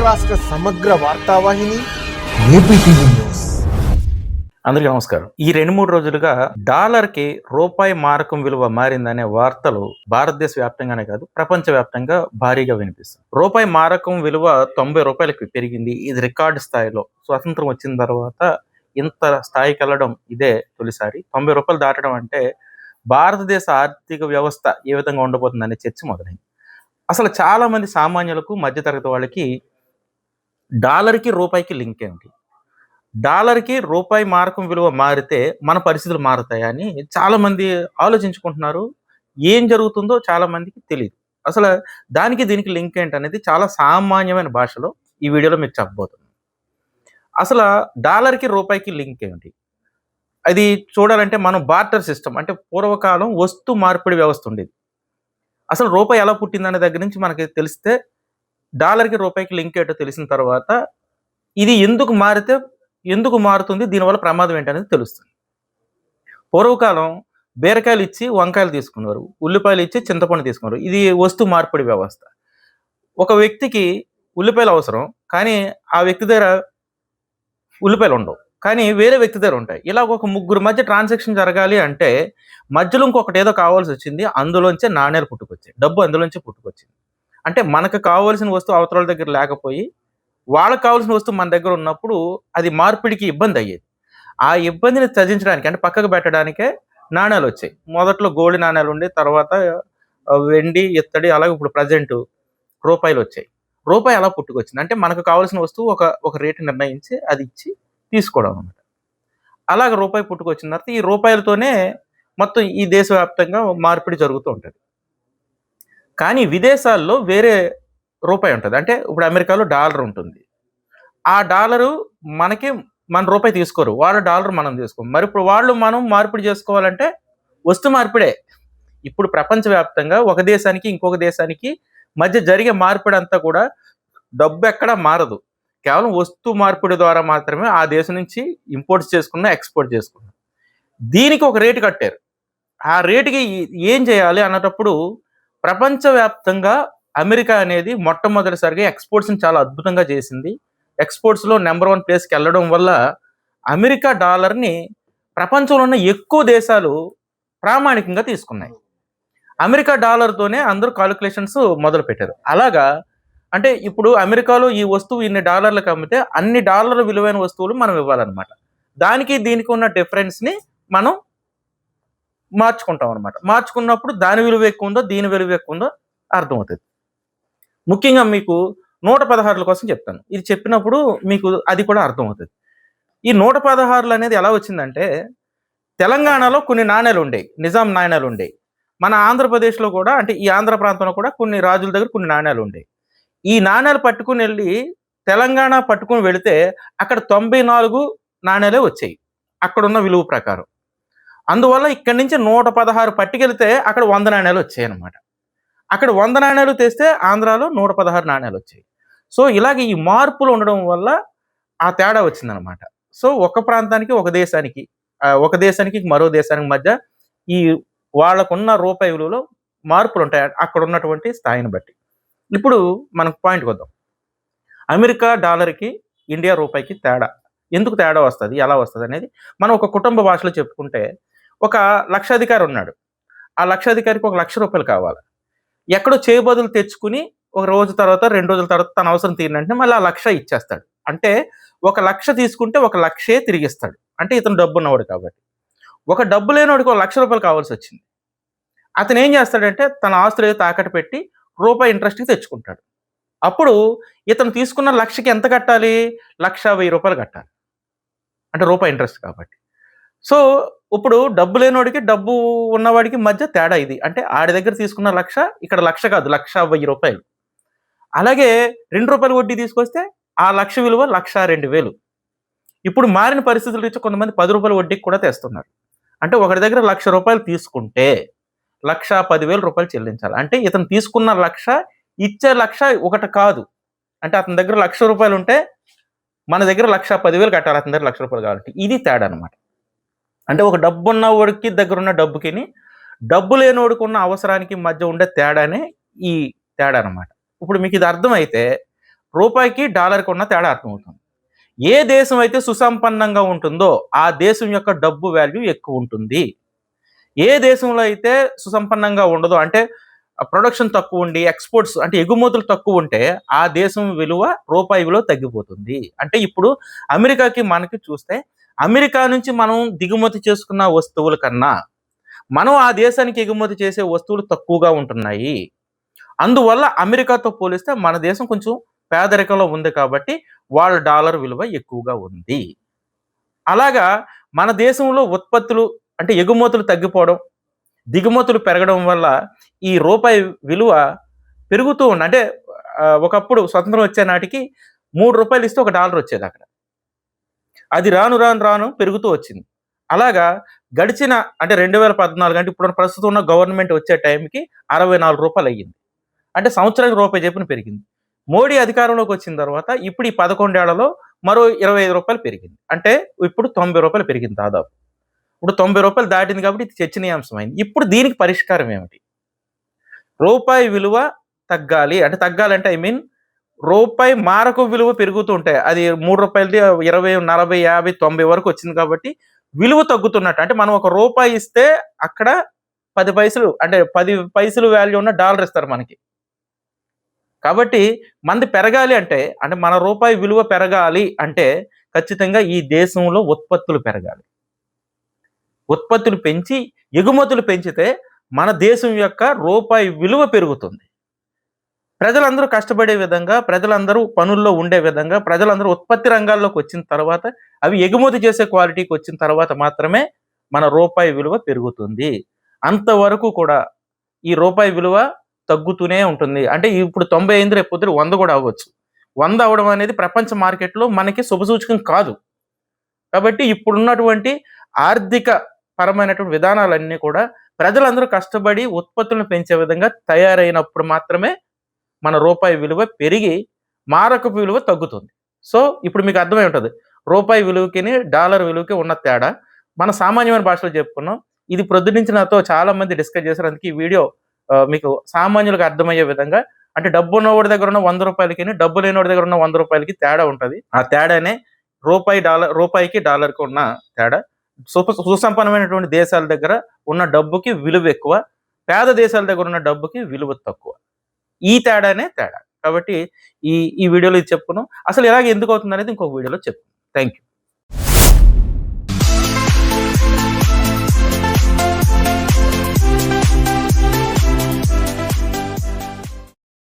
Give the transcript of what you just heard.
రాష్ట్ర సమగ్ర వార్తావాహిని AP TV news. అందరికీ నమస్కారం. ఈ 2-3 రోజులుగా డాలర్కి రూపాయి మారకం విలువ మారిందనే వార్తలు భారతదేశ వ్యాప్తంగానే కాదు ప్రపంచ వ్యాప్తంగా భారీగా వినిపిస్తుంది. రూపాయి మారకం విలువ 90 రూపాయలకి పెరిగింది. ఇది రికార్డు స్థాయిలో. స్వతంత్రం వచ్చిన తర్వాత ఇంత స్థాయికి వెళ్ళడం ఇదే తొలిసారి. 90 రూపాయలు దాటడం అంటే భారతదేశ ఆర్థిక వ్యవస్థ ఏ విధంగా ఉండబోతుందనే చర్చ మొదలైంది. అసలు చాలా మంది సామాన్యులకు, మధ్యతరగతి వాళ్ళకి డాలర్కి రూపాయికి లింక్ ఏంటి, డాలర్కి రూపాయి మారకం విలువ మారితే మన పరిస్థితులు మారుతాయా అని చాలా మంది ఆలోచించుకుంటున్నారు. ఏం జరుగుతుందో చాలా మందికి తెలియదు. అసలు దానికి దీనికి లింక్ ఏంటనేది చాలా సామాన్యమైన భాషలో ఈ వీడియోలో మీకు చెప్పబోతున్నాను. అసలు డాలర్కి రూపాయికి లింక్ ఏంటి, అది చూడాలంటే మనం బార్టర్ సిస్టమ్ అంటే పూర్వకాలం వస్తు మార్పిడి వ్యవస్థ ఉండేది. అసలు రూపాయి ఎలా పుట్టిందనే దగ్గర నుంచి మనకి తెలిస్తే డాలర్కి రూపాయికి లింక్ ఏంటో తెలిసిన తర్వాత ఇది ఎందుకు మారుతుంది, దీనివల్ల ప్రమాదం ఏంటనేది తెలుస్తుంది. పూర్వకాలం బీరకాయలు ఇచ్చి వంకాయలు తీసుకున్నారు, ఉల్లిపాయలు ఇచ్చి చింతపండు తీసుకున్నారు. ఇది వస్తు మార్పిడి వ్యవస్థ. ఒక వ్యక్తికి ఉల్లిపాయలు అవసరం, కానీ ఆ వ్యక్తి దగ్గర ఉల్లిపాయలు ఉండవు, కానీ వేరే వ్యక్తి దగ్గర ఉంటాయి. ఇలా ఒక ముగ్గురు మధ్య ట్రాన్సాక్షన్ జరగాలి అంటే మధ్యలో ఇంకొకటి ఏదో కావాల్సి వచ్చింది. అందులోంచే నాణ్యాలు పుట్టుకొచ్చాయి, డబ్బు అందులోంచే పుట్టుకొచ్చింది. అంటే మనకు కావాల్సిన వస్తువు అవతల దగ్గర లేకపోయి వాళ్ళకి కావాల్సిన వస్తువు మన దగ్గర ఉన్నప్పుడు అది మార్పిడికి ఇబ్బంది అయ్యేది. ఆ ఇబ్బందిని త్యజించడానికి అంటే పక్కకు పెట్టడానికే నాణ్యాలు వచ్చాయి. మొదట్లో గోల్డ్ నాణ్యాలు ఉండి, తర్వాత వెండి, ఇత్తడి, అలాగే ఇప్పుడు ప్రజెంట్ రూపాయలు వచ్చాయి. రూపాయి ఎలా పుట్టుకొచ్చింది అంటే మనకు కావాల్సిన వస్తువు ఒక రేటు నిర్ణయించి అది ఇచ్చి తీసుకోవడం అనమాట. అలాగ రూపాయి పుట్టుకొచ్చిన తర్వాత ఈ రూపాయలతోనే మొత్తం ఈ దేశవ్యాప్తంగా మార్పిడి జరుగుతూ ఉంటుంది. కానీ విదేశాల్లో వేరే రూపాయి ఉంటుంది. అంటే ఇప్పుడు అమెరికాలో డాలర్ ఉంటుంది. ఆ డాలరు మన రూపాయి తీసుకోరు, వాళ్ళ డాలర్ మనం తీసుకోం. మరి ఇప్పుడు మనం మార్పిడి చేసుకోవాలంటే వస్తు మార్పిడే. ఇప్పుడు ప్రపంచవ్యాప్తంగా ఒక దేశానికి ఇంకొక దేశానికి మధ్య జరిగే మార్పిడి అంతా కూడా డబ్బు ఎక్కడా మారదు. కేవలం వస్తు మార్పిడి ద్వారా మాత్రమే ఆ దేశం నుంచి ఇంపోర్ట్స్ చేసుకున్నా, ఎక్స్పోర్ట్ చేసుకున్నా. దీనికి ఒక రేటు కట్టారు. ఆ రేటుకి ఏం చేయాలి అన్నటప్పుడు ప్రపంచవ్యాప్తంగా అమెరికా అనేది మొట్టమొదటిసారిగా ఎక్స్పోర్ట్స్ని చాలా అద్భుతంగా చేసింది. ఎక్స్పోర్ట్స్లో నెంబర్ 1 ప్లేస్కి వెళ్ళడం వల్ల అమెరికా డాలర్ని ప్రపంచంలో ఉన్న ఎక్కువ దేశాలు ప్రామాణికంగా తీసుకున్నాయి. అమెరికా డాలర్తోనే అందరూ కాలిక్యులేషన్స్ మొదలు పెట్టారు. అలాగా అంటే ఇప్పుడు అమెరికాలో ఈ వస్తువు ఇన్ని డాలర్లకు అమ్మితే అన్ని డాలర్ల విలువైన వస్తువులు మనం ఇవ్వాలన్నమాట. దానికి దీనికి ఉన్న డిఫరెన్స్ని మనం మార్చుకుంటాం అనమాట. మార్చుకున్నప్పుడు దాని విలువ ఎక్కువ ఉందో దీని విలువ ఎక్కువ ఉందో అర్థమవుతుంది. ముఖ్యంగా మీకు 116 కోసం చెప్తాను. ఇది చెప్పినప్పుడు మీకు అది కూడా అర్థమవుతుంది. ఈ 116 అనేది ఎలా వచ్చిందంటే తెలంగాణలో కొన్ని నాణ్యాలు ఉండేవి, నిజాం నాణ్యాలు ఉండేవి. మన ఆంధ్రప్రదేశ్లో కూడా అంటే ఈ ఆంధ్ర ప్రాంతంలో కూడా కొన్ని రాజుల దగ్గర కొన్ని నాణ్యాలు ఉండేవి. ఈ నాణ్యాలు పట్టుకుని వెళ్ళి తెలంగాణ పట్టుకుని వెళితే అక్కడ 94 నాణ్యాలే వచ్చాయి అక్కడున్న విలువ ప్రకారం. అందువల్ల ఇక్కడి నుంచి 116 పట్టుకెళ్తే అక్కడ 100 నాణ్యాలు వచ్చాయి అనమాట. అక్కడ 100 నాణ్యాలు తెస్తే ఆంధ్రాలో 116 నాణ్యాలు వచ్చాయి. సో ఇలాగ ఈ మార్పులు ఉండడం వల్ల ఆ తేడా వచ్చిందనమాట. సో ఒక ప్రాంతానికి ఒక దేశానికి మరో దేశానికి మధ్య ఈ వాళ్ళకున్న రూపాయి విలువలో మార్పులు ఉంటాయి అక్కడ ఉన్నటువంటి స్థాయిని బట్టి. ఇప్పుడు మనకు పాయింట్కి వద్దాం. అమెరికా డాలర్కి ఇండియా రూపాయికి ఎందుకు తేడా వస్తుంది, ఎలా వస్తుంది అనేది మనం ఒక కుటుంబ భాషలో చెప్పుకుంటే ఒక లక్షాధికారి ఉన్నాడు. ఆ లక్షాధికారికి ₹1,00,000 కావాలి. ఎక్కడో చేయబదులు తెచ్చుకుని ఒక రోజు తర్వాత 2 రోజుల తర్వాత తన అవసరం తీరినంటే మళ్ళీ ఆ 1,00,000 ఇచ్చేస్తాడు. అంటే 1,00,000 తీసుకుంటే 1,00,000 తిరిగిస్తాడు. అంటే ఇతను డబ్బు ఉన్నవాడు కాబట్టి. ఒక డబ్బు లేనివాడికి ₹1,00,000 కావాల్సి వచ్చింది. అతను ఏం చేస్తాడంటే తన ఆస్తులు ఏదో తాకట్టు పెట్టి రూపాయి ఇంట్రెస్ట్కి తెచ్చుకుంటాడు. అప్పుడు ఇతను తీసుకున్న 1,00,000కి ఎంత కట్టాలి, ₹1,10,000 కట్టాలి. అంటే రూపాయి ఇంట్రెస్ట్ కాబట్టి. సో ఇప్పుడు డబ్బు లేనివాడికి డబ్బు ఉన్నవాడికి మధ్య తేడా ఇది. అంటే ఆడి దగ్గర తీసుకున్న 1,00,000 ఇక్కడ 1,00,000 కాదు, ₹1,10,000. అలాగే ₹2 వడ్డీ తీసుకొస్తే ఆ 1,00,000 విలువ 1,02,000. ఇప్పుడు మారిన పరిస్థితుల నుంచి కొంతమంది ₹10 వడ్డీకి కూడా తెస్తున్నారు. అంటే ఒకటి దగ్గర ₹1,00,000 తీసుకుంటే ₹1,10,000 చెల్లించాలి. అంటే ఇతను తీసుకున్న 1,00,000 ఇచ్చే 1,00,000 ఒకటి కాదు. అంటే అతని దగ్గర ₹1,00,000 ఉంటే మన దగ్గర 1,10,000 కట్టాలి, అతని దగ్గర ₹1,00,000 కాబట్టి. ఇది తేడా అనమాట. అంటే ఒక డబ్బున్న వాడికి దగ్గర ఉన్న డబ్బుకిని డబ్బు లేనివాడికి ఉన్న అవసరానికి మధ్య ఉండే తేడానే ఈ తేడా అనమాట. ఇప్పుడు మీకు ఇది అర్థమైతే రూపాయికి డాలర్కి ఉన్న తేడా అర్థమవుతుంది. ఏ దేశం అయితే సుసంపన్నంగా ఉంటుందో ఆ దేశం యొక్క డబ్బు వాల్యూ ఎక్కువ ఉంటుంది. ఏ దేశంలో అయితే సుసంపన్నంగా ఉండదో, అంటే ప్రొడక్షన్ తక్కువ ఉండి ఎక్స్‌పోర్ట్స్ అంటే ఎగుమతులు తక్కువ ఉంటే ఆ దేశం విలువ, రూపాయి విలువ తగ్గిపోతుంది. అంటే ఇప్పుడు అమెరికాకి మనకి చూస్తే, అమెరికా నుంచి మనం దిగుమతి చేసుకున్న వస్తువుల కన్నా మనం ఆ దేశానికి ఎగుమతి చేసే వస్తువులు తక్కువగా ఉంటున్నాయి. అందువల్ల అమెరికాతో పోలిస్తే మన దేశం కొంచెం పేదరికంలో ఉంది కాబట్టి వాళ్ళ డాలర్ విలువ ఎక్కువగా ఉంది. అలాగా మన దేశంలో ఉత్పత్తులు అంటే ఎగుమతులు తగ్గిపోవడం, దిగుమతులు పెరగడం వల్ల ఈ రూపాయి విలువ పెరుగుతూ ఉంది. అంటే ఒకప్పుడు స్వతంత్రం వచ్చే నాటికి రూ. 3 ఇస్తే ఒక డాలర్ వచ్చేది అక్కడ. అది రాను రాను రాను పెరుగుతూ వచ్చింది. అలాగా గడిచిన అంటే 2014 అంటే ఇప్పుడు ప్రస్తుతం ఉన్న గవర్నమెంట్ వచ్చే టైంకి రూ. 64 అయ్యింది. అంటే సంవత్సరానికి రూపాయి చొప్పున పెరిగింది. మోడీ అధికారంలోకి వచ్చిన తర్వాత ఇప్పుడు ఈ 11 ఏళ్లలో మరో రూ. 25 పెరిగింది. అంటే ఇప్పుడు రూ. 90 పెరిగింది దాదాపు. ఇప్పుడు రూ. 90 దాటింది కాబట్టి ఇది చర్చనీయాంశమైంది. ఇప్పుడు దీనికి పరిష్కారం ఏమిటి? రూపాయి విలువ తగ్గాలి. అంటే తగ్గాలంటే ఐ మీన్ రూపాయి మారకం విలువ పెరుగుతూ ఉంటాయి. అది రూ. 3ది 20, 40, 50, 90 వరకు వచ్చింది కాబట్టి విలువ తగ్గుతున్నట్టు. అంటే మనం ఒక రూపాయి ఇస్తే అక్కడ 10 పైసలు అంటే 10 పైసలు వాల్యూ ఉన్న డాలర్ ఇస్తారు మనకి. కాబట్టి మనది పెరగాలి అంటే, అంటే మన రూపాయి విలువ పెరగాలి అంటే ఖచ్చితంగా ఈ దేశంలో ఉత్పత్తులు పెరగాలి. ఉత్పత్తులు పెంచి ఎగుమతులు పెంచితే మన దేశం యొక్క రూపాయి విలువ పెరుగుతుంది. ప్రజలందరూ కష్టపడే విధంగా, ప్రజలందరూ పనుల్లో ఉండే విధంగా, ప్రజలందరూ ఉత్పత్తి రంగాల్లోకి వచ్చిన తర్వాత, అవి ఎగుమతి చేసే క్వాలిటీకి వచ్చిన తర్వాత మాత్రమే మన రూపాయి విలువ పెరుగుతుంది. అంతవరకు కూడా ఈ రూపాయి విలువ తగ్గుతూనే ఉంటుంది. అంటే ఇప్పుడు 90 అయింది, రేపు పొద్దున 100 కూడా అవ్వచ్చు. 100 అవ్వడం అనేది ప్రపంచ మార్కెట్‌లో మనకి శుభసూచకం కాదు. కాబట్టి ఇప్పుడున్నటువంటి ఆర్థిక పరమైనటువంటి విధానాలన్నీ కూడా ప్రజలందరూ కష్టపడి ఉత్పత్తులను పెంచే విధంగా తయారైనప్పుడు మాత్రమే మన రూపాయి విలువ పెరిగి మారకపు విలువ తగ్గుతుంది. సో, ఇప్పుడు మీకు అర్థమై ఉంటది. రూపాయి విలువకిని, డాలర్ విలువకి ఉన్న తేడా. మన సామాన్యమైన భాషలో చెప్పుకున్నాం. ఇది ప్రొద్దునుంచి నాతో చాలా మంది డిస్కస్ చేశారు. అందుకే ఈ వీడియో మీకు సామాన్యులకు అర్థమయ్యే విధంగా, అంటే డబ్బున్నోడి దగ్గర ఉన్న రూ. 100కిని, డబ్బు లేనోడి దగ్గర ఉన్న రూ. 100కి తేడా ఉంటది. ఆ తేడానే రూపాయికి డాలర్‌కి ఉన్న తేడా. సుసంపన్నమైనటువంటి దేశాల దగ్గర ఉన్న డబ్బుకి విలువ ఎక్కువ. పేద దేశాల దగ్గర ఉన్న డబ్బుకి విలువ తక్కువ. ఈ తేడానే తేడా. కాబట్టి ఈ వీడియోలో ఇది చెప్పుకున్నాం. అసలు ఇలాగ ఎందుకు అవుతుందనేది ఇంకొక వీడియోలో చెప్పుకుందాం. Thank you.